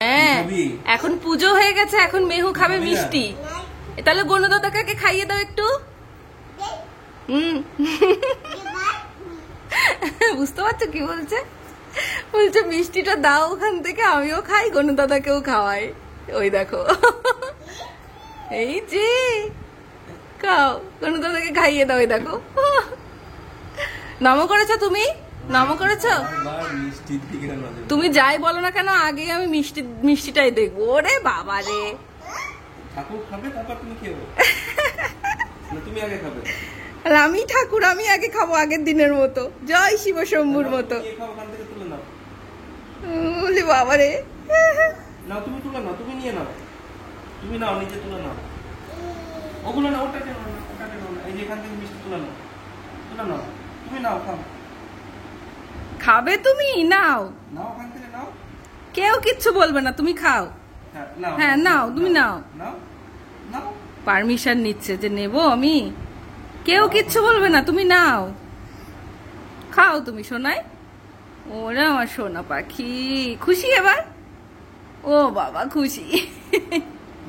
হ্যাঁ, এখন পুজো হয়ে গেছে, এখন মেহু খাবে মিষ্টি। তাহলে গণদাদাকে খাইয়ে দাও একটু। বুঝতে পারছো কি বলছে? বলছে মিষ্টিটা দাও ওখান থেকে, আমিও খাই, গণদাদাকেও খাওয়াই। ওই দেখো, এই যে খাও, গণদাদাকে খাইয়ে দাও। ওই দেখো, নম করেছো তুমি, নম করেছো তুমি। যাই বলো না কেন, আগে আমি মিষ্টিটাই দেখবো। ওরে বাবা রে, আমি ঠাকুর, আমি আগে খাবো, আগের দিনের মতো, জয় শিব শম্ভুর মতো। বলি বাবা রে, তুমি তুলে নাও, তুমি নিয়ে নাও, তুমি নাও, নিচে তুলে নাও, ওগুলো না, ওটা কেন না, ওটা কেন না, এই যে এখান থেকে মিষ্টি তুলে নাও, তুলে নাও, তুমি নাও, খাও। খাবে তুমি? নাও নাও, ওখান থেকে নাও, কেউ কিচ্ছু বলবে না, তুমি খাও। হ্যাঁ নাও, তুমি নাও। নাও, নাও, পারমিশন নিচ্ছে যে নেবো আমি, কেউ কিচ্ছু বলবে না, তুমি নাও, খাও তুমি সোনাই। ওরে আমার সোনা পাখি, খুশি এবার? ও বাবা খুশি।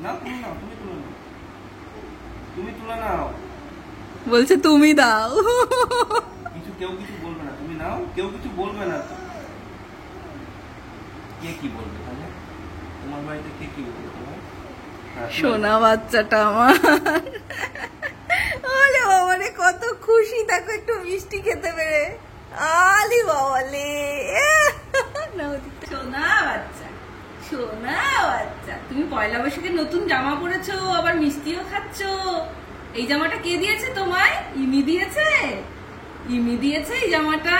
নাও, তুমি নাও, তুমি তুলে নাও, তুমি তুলে নাও, বলছে তুমি দাও। কেউ কিছু বলবে না, তুমি নাও, কেউ কিছু বলবে না। কে কি বলবে তাহলে? তোমার বাড়িতে কে কি বলবে তোমার? সোনা বাচ্চাটা আমার। আলে বাবারে, কত খুশি দেখো একটু মিষ্টি খেতে পেরে। আলি বাবালে, সোনা বাচ্চা, সোনা বাচ্চা। তুমি পয়লা বৈশাখে নতুন জামা পরেছো, আবার মিষ্টিও খাচ্ছো। এই জামাটা কে দিয়েছে তোমায়? ইমি দিয়েছে, ইমি দিয়েছে এই জামাটা।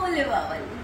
ওলে বাবালে।